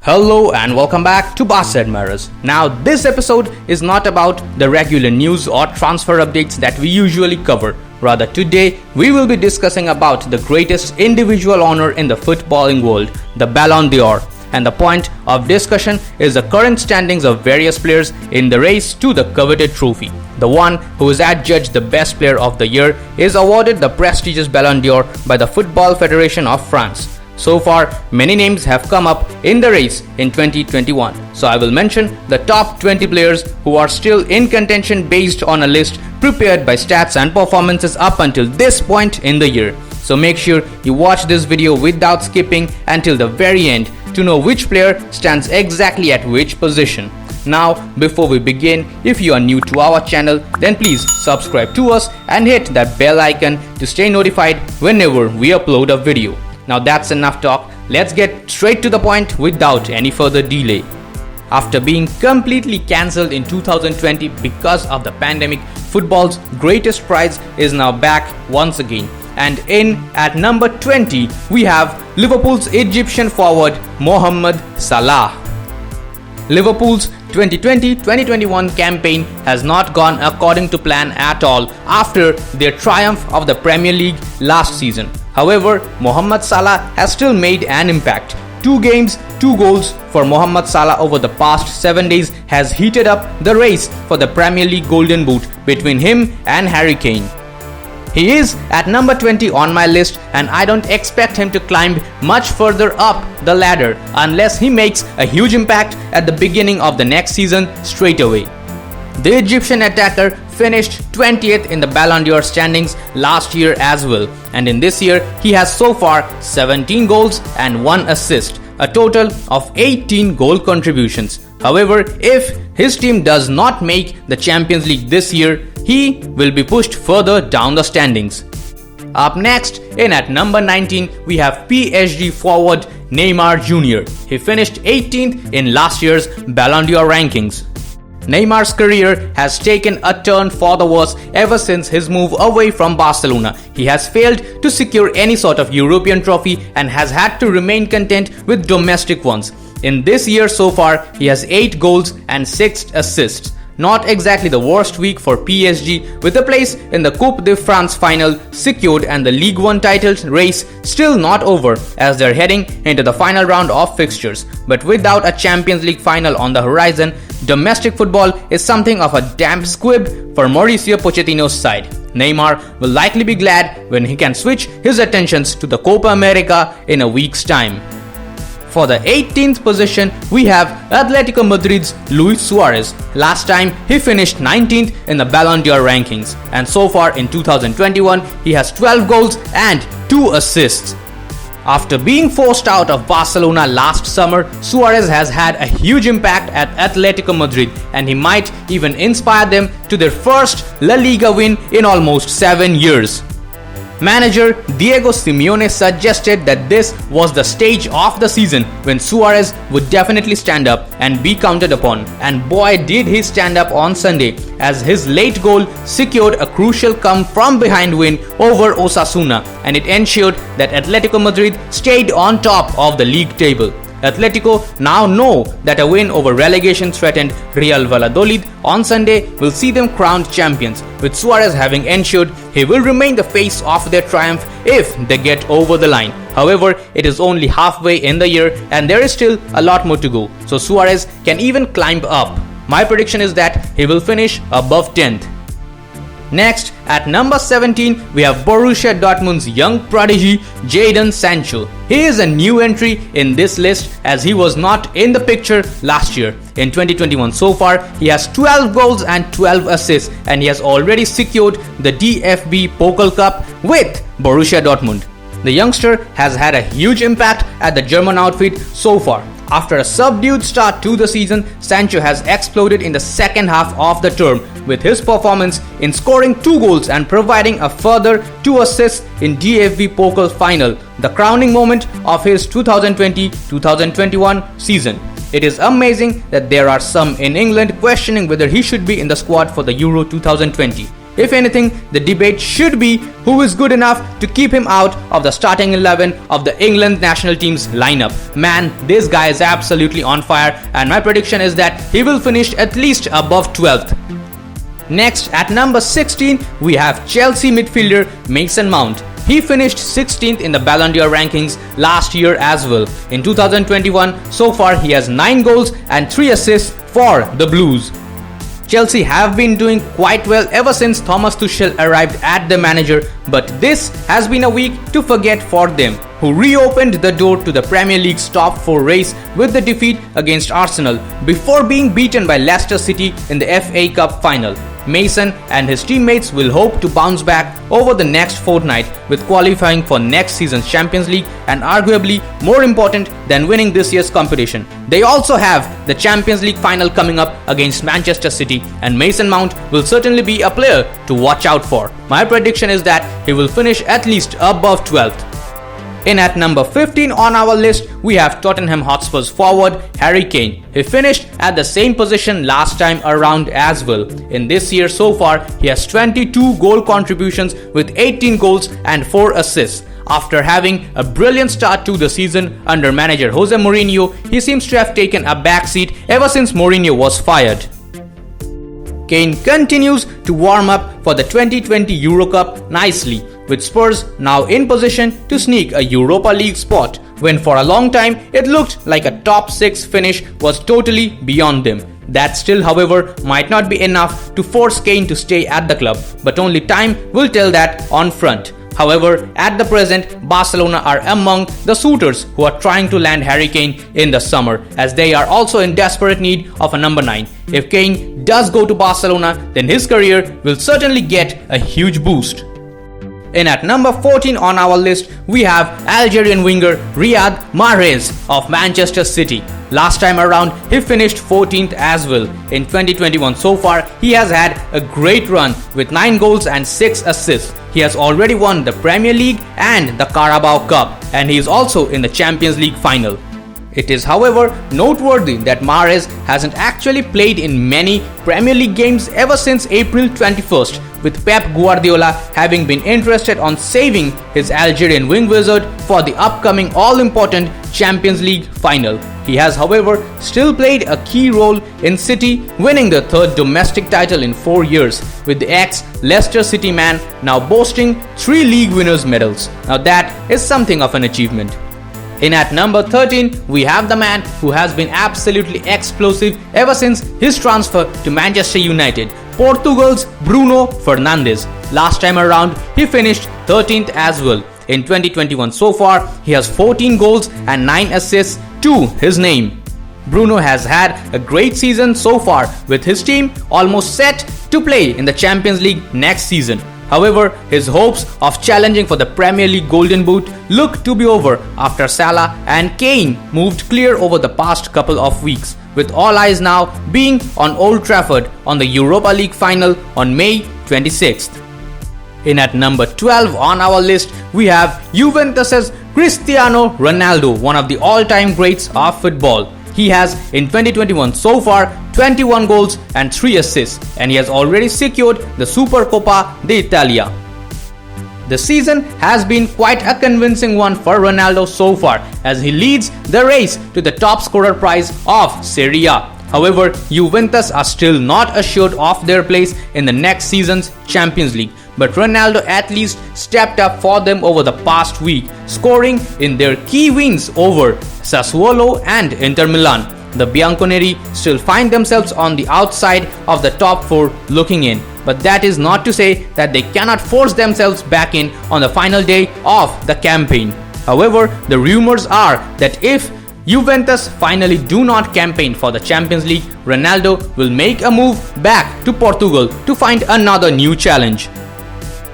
Hello and welcome back to Barça Admirers. Now this episode is not about the regular news or transfer updates that we usually cover. Rather today we will be discussing about the greatest individual honor in the footballing world, the Ballon d'Or. And the point of discussion is the current standings of various players in the race to the coveted trophy. The one who is adjudged the best player of the year is awarded the prestigious Ballon d'Or by the Football Federation of France. So far, many names have come up in the race in 2021. So I will mention the top 20 players who are still in contention based on a list prepared by stats and performances up until this point in the year. So make sure you watch this video without skipping until the very end to know which player stands exactly at which position. Now, before we begin, if you are new to our channel, then please subscribe to us and hit that bell icon to stay notified whenever we upload a video. Now that's enough talk, let's get straight to the point without any further delay. After being completely cancelled in 2020 because of the pandemic, football's greatest prize is now back once again. And in at number 20, we have Liverpool's Egyptian forward Mohammed Salah. Liverpool's 2020-2021 campaign has not gone according to plan at all after their triumph of the Premier League last season. However, Mohammed Salah has still made an impact. 2 games, 2 goals for Mohammed Salah over the past 7 days has heated up the race for the Premier League Golden Boot between him and Harry Kane. He is at number 20 on my list and I don't expect him to climb much further up the ladder unless he makes a huge impact at the beginning of the next season straight away. The Egyptian attacker finished 20th in the Ballon d'Or standings last year as well, and in this year he has so far 17 goals and 1 assist, a total of 18 goal contributions. However, if his team does not make the Champions League this year, he will be pushed further down the standings. Up next, in at number 19, we have Psg Forward Neymar Jr. He finished 18th in last year's Ballon d'Or rankings. Neymar's career has taken a turn for the worse ever since his move away from Barcelona. He has failed to secure any sort of European trophy and has had to remain content with domestic ones. In this year so far, he has 8 goals and 6 assists. Not exactly the worst week for PSG, with a place in the Coupe de France final secured and the Ligue 1 title race still not over as they're heading into the final round of fixtures. But without a Champions League final on the horizon, domestic football is something of a damp squib for Mauricio Pochettino's side. Neymar will likely be glad when he can switch his attentions to the Copa America in a week's time. For the 18th position, we have Atletico Madrid's Luis Suarez. Last time, he finished 19th in the Ballon d'Or rankings, and so far in 2021, he has 12 goals and 2 assists. After being forced out of Barcelona last summer, Suarez has had a huge impact at Atletico Madrid, and he might even inspire them to their first La Liga win in almost 7 years. Manager Diego Simeone suggested that this was the stage of the season when Suarez would definitely stand up and be counted upon, and boy did he stand up on Sunday as his late goal secured a crucial come from behind win over Osasuna, and it ensured that Atletico Madrid stayed on top of the league table. Atletico now know that a win over relegation-threatened Real Valladolid on Sunday will see them crowned champions, with Suarez having ensured he will remain the face of their triumph if they get over the line. However, it is only halfway in the year and there is still a lot more to go, so Suarez can even climb up. My prediction is that he will finish above 10th. Next, at number 17, we have Borussia Dortmund's young prodigy Jadon Sancho. He is a new entry in this list as he was not in the picture last year. In 2021 so far, he has 12 goals and 12 assists, and he has already secured the DFB Pokal Cup with Borussia Dortmund. The youngster has had a huge impact at the German outfit so far. After a subdued start to the season, Sancho has exploded in the second half of the term with his performance in scoring 2 goals and providing a further 2 assists in DFB Pokal final, the crowning moment of his 2020-2021 season. It is amazing that there are some in England questioning whether he should be in the squad for the Euro 2020. If anything, the debate should be who is good enough to keep him out of the starting 11 of the England national team's lineup. Man, this guy is absolutely on fire, and my prediction is that he will finish at least above 12th. Next, at number 16, we have Chelsea midfielder Mason Mount. He finished 16th in the Ballon d'Or rankings last year as well. In 2021, so far he has 9 goals and 3 assists for the Blues. Chelsea have been doing quite well ever since Thomas Tuchel arrived at the manager, but this has been a week to forget for them, who reopened the door to the Premier League's top 4 race with the defeat against Arsenal before being beaten by Leicester City in the FA Cup final. Mason and his teammates will hope to bounce back over the next fortnight with qualifying for next season's Champions League, and arguably more important than winning this year's competition, they also have the Champions League final coming up against Manchester City, and Mason Mount will certainly be a player to watch out for. My prediction is that he will finish at least above 12th. In at number 15 on our list, we have Tottenham Hotspurs forward Harry Kane. He finished at the same position last time around as well. In this year so far, he has 22 goal contributions with 18 goals and 4 assists. After having a brilliant start to the season under manager Jose Mourinho, he seems to have taken a backseat ever since Mourinho was fired. Kane continues to warm up for the 2020 Euro Cup nicely, with Spurs now in position to sneak a Europa League spot, when for a long time it looked like a top 6 finish was totally beyond them. That still, however, might not be enough to force Kane to stay at the club, but only time will tell that on front. However, at the present, Barcelona are among the suitors who are trying to land Harry Kane in the summer, as they are also in desperate need of a number 9. If Kane does go to Barcelona, then his career will certainly get a huge boost. In at number 14 on our list, we have Algerian winger Riyad Mahrez of Manchester City. Last time around, he finished 14th as well. In 2021 so far, he has had a great run with 9 goals and 6 assists. He has already won the Premier League and the Carabao Cup, and he is also in the Champions League final. It is, however, noteworthy that Mahrez hasn't actually played in many Premier League games ever since April 21st, with Pep Guardiola having been interested on saving his Algerian wing wizard for the upcoming all-important Champions League final. He has, however, still played a key role in City winning the 3rd domestic title in 4 years, with the ex-Leicester City man now boasting 3 league winners' medals. Now that is something of an achievement. In at number 13, we have the man who has been absolutely explosive ever since his transfer to Manchester United, Portugal's Bruno Fernandes. Last time around, he finished 13th as well. In 2021 so far, he has 14 goals and 9 assists to his name. Bruno has had a great season so far, with his team almost set to play in the Champions League next season. However, his hopes of challenging for the Premier League Golden Boot look to be over after Salla and Kane moved clear over the past couple of weeks, with all eyes now being on Old Trafford on the Europa League final on May 26th. In at number 12 on our list, we have Juventus's Cristiano Ronaldo, one of the all-time greats of football. He has, in 2021 so far, 21 goals and 3 assists, and he has already secured the Supercoppa d'Italia. The season has been quite a convincing one for Ronaldo so far, as he leads the race to the top scorer prize of Serie A. However, Juventus are still not assured of their place in the next season's Champions League, but Ronaldo at least stepped up for them over the past week, scoring in their key wins over Sassuolo and Inter Milan. The Bianconeri still find themselves on the outside of the top 4 looking in, but that is not to say that they cannot force themselves back in on the final day of the campaign. However, the rumors are that if Juventus finally do not campaign for the Champions League, Ronaldo will make a move back to Portugal to find another new challenge.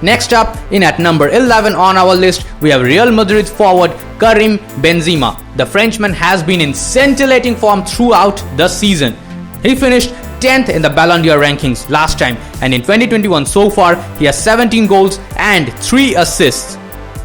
Next up, in at number 11 on our list, we have Real Madrid forward Karim Benzema. The Frenchman has been in scintillating form throughout the season. He finished 10th in the Ballon d'Or rankings last time, and in 2021 so far, he has 17 goals and 3 assists.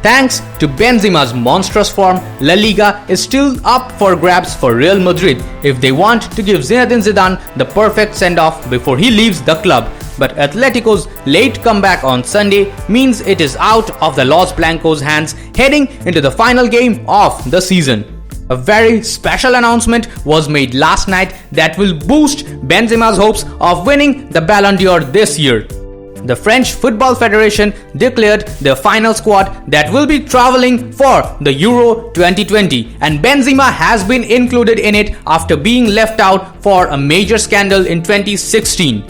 Thanks to Benzema's monstrous form, La Liga is still up for grabs for Real Madrid if they want to give Zinedine Zidane the perfect send-off before he leaves the club. but Atletico's late comeback on Sunday means it is out of the Los Blancos' hands heading into the final game of the season. A very special announcement was made last night that will boost Benzema's hopes of winning the Ballon d'Or this year. The French Football Federation declared their final squad that will be traveling for the Euro 2020, and Benzema has been included in it after being left out for a major scandal in 2016.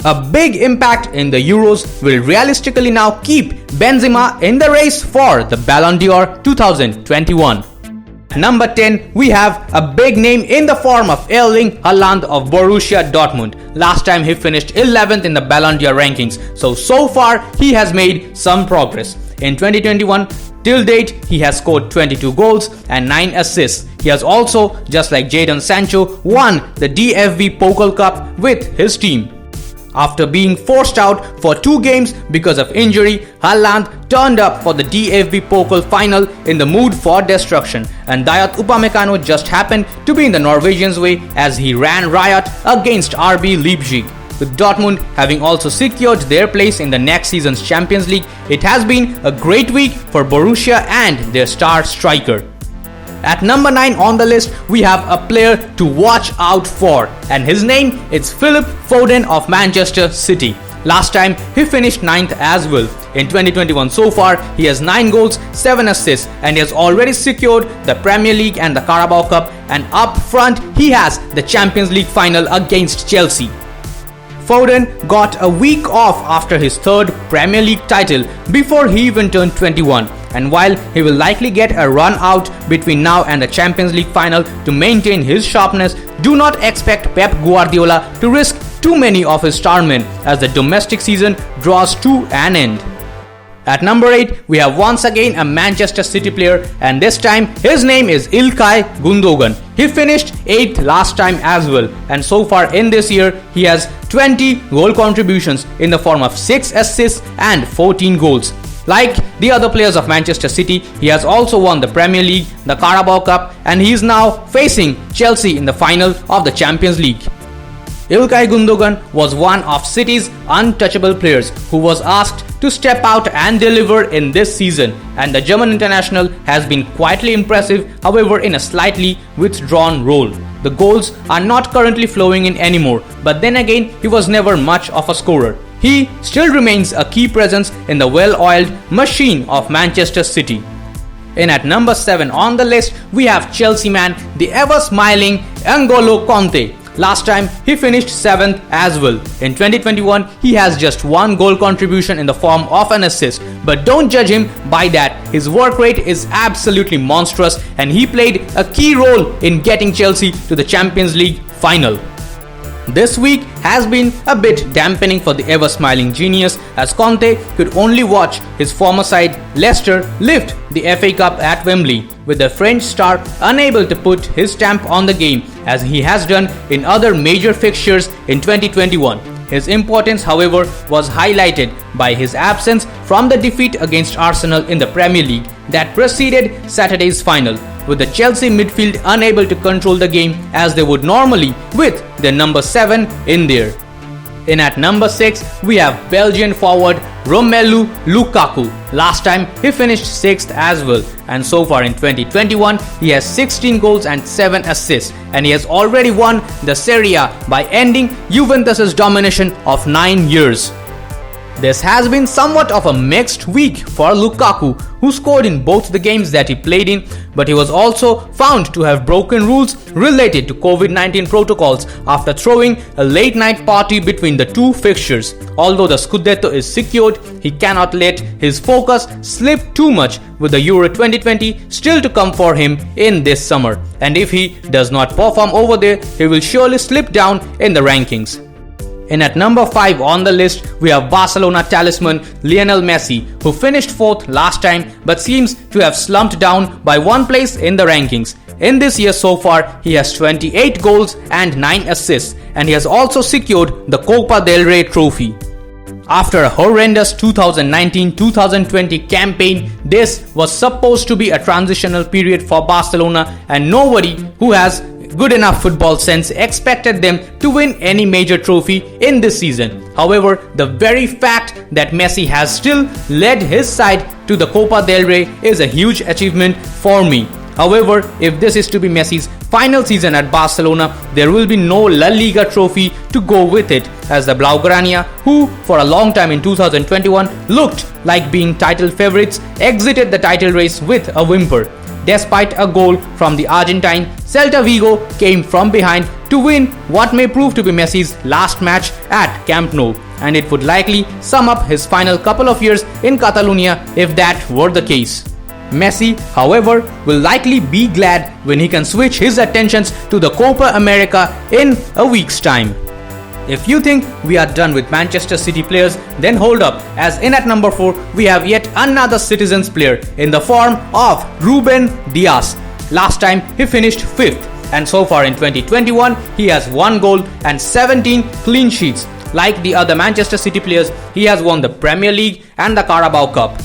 A big impact in the Euros will realistically now keep Benzema in the race for the Ballon d'Or 2021. Number 10, we have a big name in the form of Erling Haaland of Borussia Dortmund. Last time he finished 11th in the Ballon d'Or rankings, so far he has made some progress. In 2021, till date, he has scored 22 goals and 9 assists. He has also, just like Jadon Sancho, won the DFB Pokal Cup with his team. After being forced out for 2 games because of injury, Haaland turned up for the DFB Pokal final in the mood for destruction, and Dayot Upamecano just happened to be in the Norwegians' way as he ran riot against RB Leipzig. With Dortmund having also secured their place in the next season's Champions League, it has been a great week for Borussia and their star striker. At number 9 on the list, we have a player to watch out for, and his name is Phil Foden of Manchester City. Last time he finished 9th as well. In 2021 so far, he has 9 goals, 7 assists, and he has already secured the Premier League and the Carabao Cup, and up front he has the Champions League final against Chelsea. Foden got a week off after his 3rd Premier League title before he even turned 21. And while he will likely get a run out between now and the Champions League final to maintain his sharpness, do not expect Pep Guardiola to risk too many of his star men as the domestic season draws to an end. At number 8, we have once again a Manchester City player, and this time his name is Ilkay Gundogan. He finished 8th last time as well, and so far in this year he has 20 goal contributions in the form of 6 assists and 14 goals. Like the other players of Manchester City, he has also won the Premier League, the Carabao Cup, and he is now facing Chelsea in the final of the Champions League. Ilkay Gundogan was one of City's untouchable players who was asked to step out and deliver in this season, and the German international has been quietly impressive, however in a slightly withdrawn role. The goals are not currently flowing in anymore, but then again he was never much of a scorer. He still remains a key presence in the well-oiled machine of Manchester City. And at number 7 on the list, we have Chelsea man, the ever-smiling N'Golo Kanté. Last time he finished 7th as well. In 2021, he has just 1 goal contribution in the form of an assist. But don't judge him by that. His work rate is absolutely monstrous, and he played a key role in getting Chelsea to the Champions League final. This week has been a bit dampening for the ever-smiling genius, as Conte could only watch his former side Leicester lift the FA Cup at Wembley, with the French star unable to put his stamp on the game as he has done in other major fixtures in 2021. His importance, however, was highlighted by his absence from the defeat against Arsenal in the Premier League that preceded Saturday's final, with the Chelsea midfield unable to control the game as they would normally with their number 7 in there. In at number 6, we have Belgian forward Romelu Lukaku. Last time he finished 6th as well, and so far in 2021 he has 16 goals and 7 assists, and he has already won the Serie A by ending Juventus' domination of 9 years. This has been somewhat of a mixed week for Lukaku, who scored in both the games that he played in, but he was also found to have broken rules related to COVID-19 protocols after throwing a late night party between the 2 fixtures. Although the Scudetto is secured, he cannot let his focus slip too much, with the Euro 2020 still to come for him in this summer, and if he does not perform over there, he will surely slip down in the rankings. And at number 5 on the list, we have Barcelona talisman Lionel Messi, who finished 4th last time but seems to have slumped down by 1 place in the rankings. In this year so far, he has 28 goals and 9 assists, and he has also secured the Copa del Rey trophy. After a horrendous 2019-2020 campaign, this was supposed to be a transitional period for Barcelona, and nobody who has with good enough football sense, expected them to win any major trophy in this season. However, the very fact that Messi has still led his side to the Copa del Rey is a huge achievement for me. However, if this is to be Messi's final season at Barcelona, there will be no La Liga trophy to go with it, as the Blaugrana, who for a long time in 2021 looked like being title favourites, exited the title race with a whimper. Despite a goal from the Argentine, Celta Vigo came from behind to win what may prove to be Messi's last match at Camp Nou, and it would likely sum up his final couple of years in Catalonia if that were the case. Messi, however, will likely be glad when he can switch his attentions to the Copa America in a week's time. If you think we are done with Manchester City players, then hold up, as in at number 4 we have yet another Citizens player in the form of Ruben Diaz. Last time he finished 5th, and so far in 2021 he has 1 goal and 17 clean sheets. Like the other Manchester City players, he has won the Premier League and the Carabao Cup.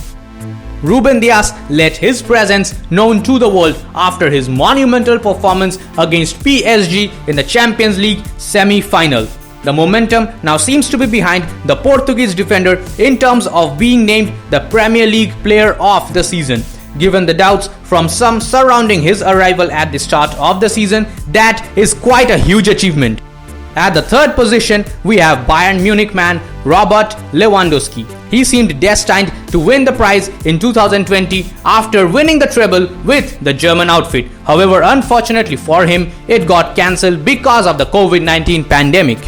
Ruben Diaz let his presence known to the world after his monumental performance against PSG in the Champions League semi-final. The momentum now seems to be behind the Portuguese defender in terms of being named the Premier League Player of the Season. Given the doubts from some surrounding his arrival at the start of the season, that is quite a huge achievement. At the 3rd position, we have Bayern Munich man Robert Lewandowski. He seemed destined to win the prize in 2020 after winning the treble with the German outfit. However, unfortunately for him, it got cancelled because of the COVID-19 pandemic.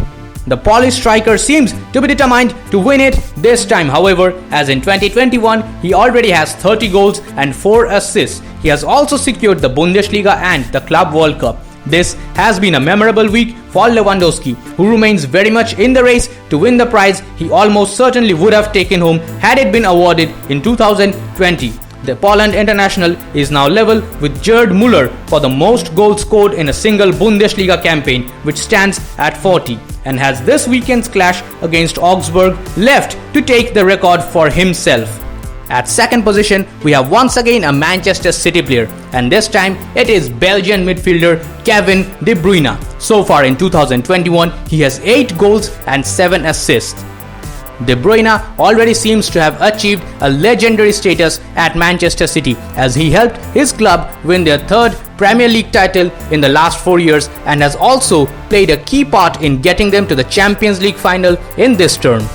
The Polish striker seems to be determined to win it this time. However, as in 2021, he already has 30 goals and 4 assists. He has also secured the Bundesliga and the Club World Cup. This has been a memorable week for Lewandowski, who remains very much in the race to win the prize he almost certainly would have taken home had it been awarded in 2020. The Poland international is now level with Gerd Müller for the most goals scored in a single Bundesliga campaign, which stands at 40, and has this weekend's clash against Augsburg left to take the record for himself. At 2nd position, we have once again a Manchester City player, and this time it is Belgian midfielder Kevin De Bruyne. So far in 2021, he has 8 goals and 7 assists. De Bruyne already seems to have achieved a legendary status at Manchester City, as he helped his club win their 3rd Premier League title in the last 4 years, and has also played a key part in getting them to the Champions League final in this term.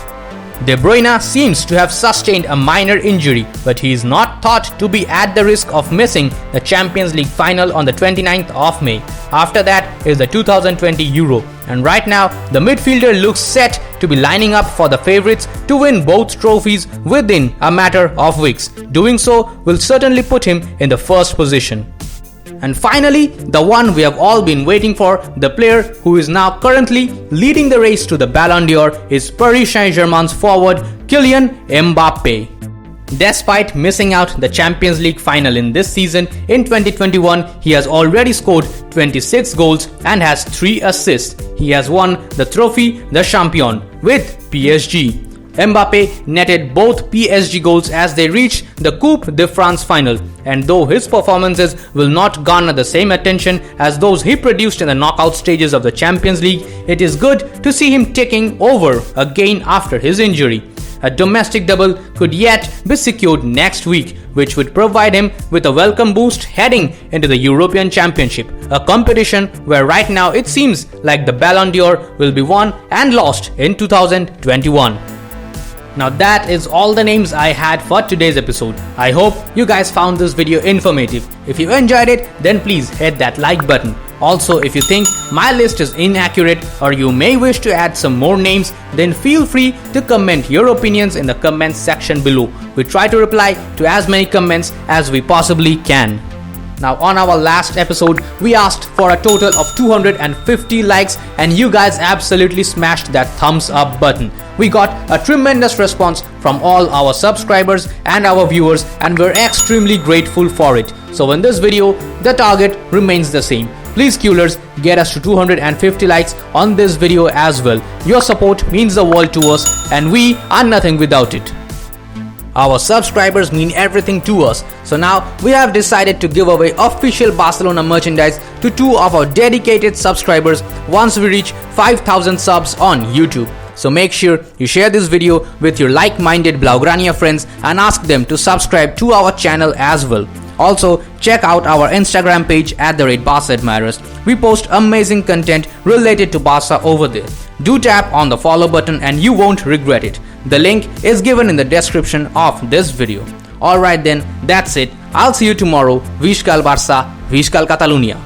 De Bruyne seems to have sustained a minor injury, but he is not thought to be at the risk of missing the Champions League final on the 29th of May. After that is the 2020 Euro, and right now the midfielder looks set to be lining up for the favourites to win both trophies within a matter of weeks. Doing so will certainly put him in the 1st position. And finally, the one we have all been waiting for, the player who is now currently leading the race to the Ballon d'Or, is Paris Saint-Germain's forward Kilian Mbappe. Despite missing out the Champions League final in this season, in 2021 he has already scored 26 goals and has 3 assists. He has won the Trophée des Champions with PSG. Mbappe netted both PSG goals as they reached the Coupe de France final, and though his performances will not garner the same attention as those he produced in the knockout stages of the Champions League, it is good to see him taking over again after his injury. A domestic double could yet be secured next week, which would provide him with a welcome boost heading into the European Championship, a competition where right now it seems like the Ballon d'Or will be won and lost in 2021. Now that is all the names I had for today's episode. I hope you guys found this video informative. If you enjoyed it, then please hit that like button. Also, if you think my list is inaccurate or you may wish to add some more names, then feel free to comment your opinions in the comments section below. We try to reply to as many comments as we possibly can. Now, on our last episode, we asked for a total of 250 likes, and you guys absolutely smashed that thumbs up button. We got a tremendous response from all our subscribers and our viewers, and we're extremely grateful for it. So in this video, the target remains the same. Please Qlers, get us to 250 likes on this video as well. Your support means the world to us, and we are nothing without it. Our subscribers mean everything to us. So now we have decided to give away official Barcelona merchandise to 2 of our dedicated subscribers once we reach 5,000 subs on YouTube. So make sure you share this video with your like-minded Blaugrana friends and ask them to subscribe to our channel as well. Also, check out our Instagram page @Barca Admirers. We post amazing content related to Barca over there. Do tap on the follow button and you won't regret it. The link is given in the description of this video. Alright then, that's it. I'll see you tomorrow. Visca el Barça, Visca el Catalunya.